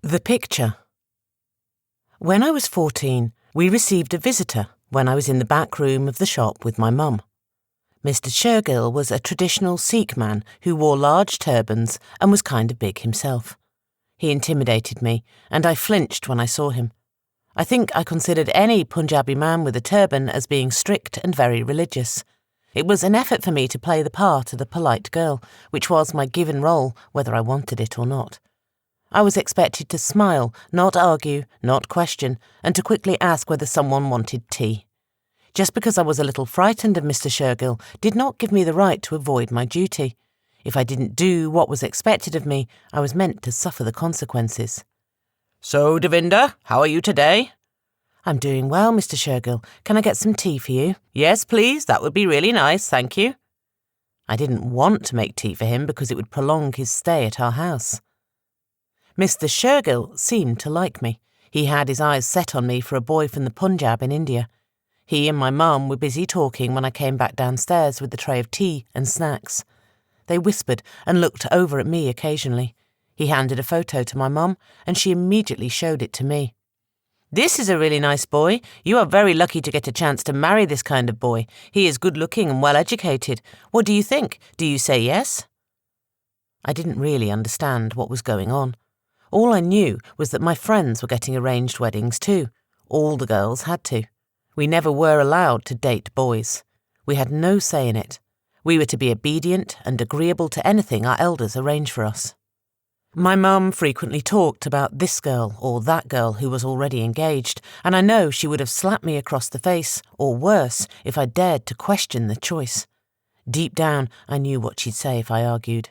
The picture. When I was 14, we received a visitor when I was in the back room of the shop with my mum. Mr. Shergill was a traditional Sikh man who wore large turbans and was kind of big himself. He intimidated me, and I flinched when I saw him. I think I considered any Punjabi man with a turban as being strict and very religious. It was an effort for me to play the part of the polite girl, which was my given role, whether I wanted it or not. I was expected to smile, not argue, not question, and to quickly ask whether someone wanted tea. Just because I was a little frightened of Mr. Shergill did not give me the right to avoid my duty. If I didn't do what was expected of me, I was meant to suffer the consequences. "So, Davinder, how are you today?" "I'm doing well, Mr. Shergill. Can I get some tea for you?" "Yes, please, that would be really nice, thank you." I didn't want to make tea for him because it would prolong his stay at our house. Mr. Shergill seemed to like me. He had his eyes set on me for a boy from the Punjab in India. He and my mum were busy talking when I came back downstairs with the tray of tea and snacks. They whispered and looked over at me occasionally. He handed a photo to my mum, and she immediately showed it to me. "This is a really nice boy. You are very lucky to get a chance to marry this kind of boy. He is good-looking and well-educated. What do you think? Do you say yes?" I didn't really understand what was going on. All I knew was that my friends were getting arranged weddings too. All the girls had to. We never were allowed to date boys. We had no say in it. We were to be obedient and agreeable to anything our elders arranged for us. My mum frequently talked about this girl or that girl who was already engaged, and I know she would have slapped me across the face, or worse, if I dared to question the choice. Deep down, I knew what she'd say if I argued.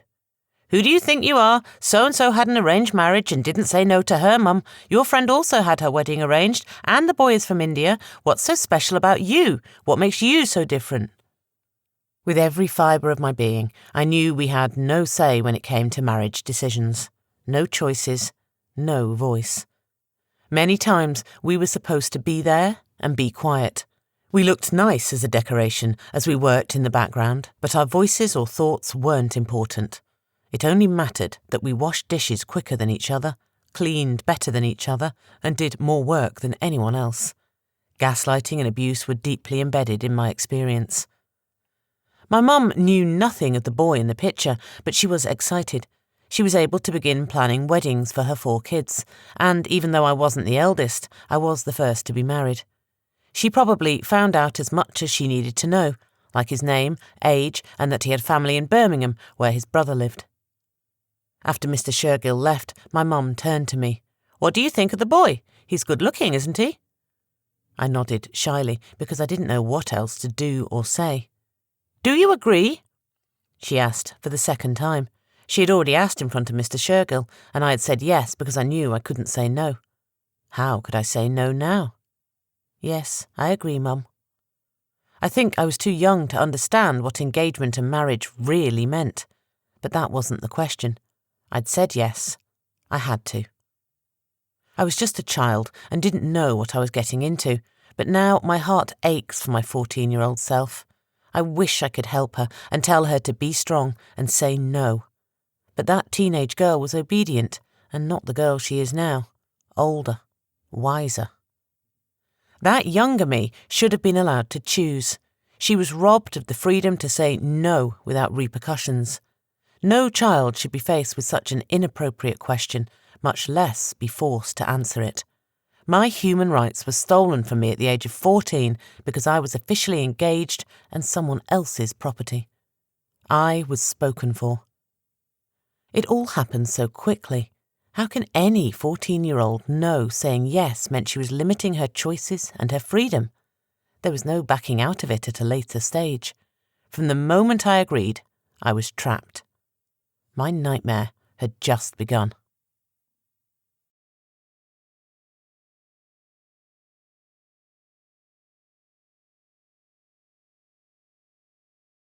"Who do you think you are? So-and-so had an arranged marriage and didn't say no to her mum. Your friend also had her wedding arranged, and the boy is from India. What's so special about you? What makes you so different?" With every fibre of my being, I knew we had no say when it came to marriage decisions. No choices, no voice. Many times we were supposed to be there and be quiet. We looked nice as a decoration as we worked in the background, but our voices or thoughts weren't important. It only mattered that we washed dishes quicker than each other, cleaned better than each other, and did more work than anyone else. Gaslighting and abuse were deeply embedded in my experience. My mum knew nothing of the boy in the picture, but she was excited. She was able to begin planning weddings for her 4 kids, and even though I wasn't the eldest, I was the first to be married. She probably found out as much as she needed to know, like his name, age, and that he had family in Birmingham, where his brother lived. After Mr. Shergill left, my mum turned to me. "What do you think of the boy? He's good-looking, isn't he?" I nodded shyly because I didn't know what else to do or say. "Do you agree?" she asked for the second time. She had already asked in front of Mr. Shergill, and I had said yes because I knew I couldn't say no. How could I say no now? "Yes, I agree, Mum." I think I was too young to understand what engagement and marriage really meant, but that wasn't the question. I'd said yes. I had to. I was just a child and didn't know what I was getting into, but now my heart aches for my 14-year-old self. I wish I could help her and tell her to be strong and say no. But that teenage girl was obedient, and not the girl she is now. Older, wiser. That younger me should have been allowed to choose. She was robbed of the freedom to say no without repercussions. No child should be faced with such an inappropriate question, much less be forced to answer it. My human rights were stolen from me at the age of 14 because I was officially engaged and someone else's property. I was spoken for. It all happened so quickly. How can any 14-year-old know saying yes meant she was limiting her choices and her freedom? There was no backing out of it at a later stage. From the moment I agreed, I was trapped. My nightmare had just begun.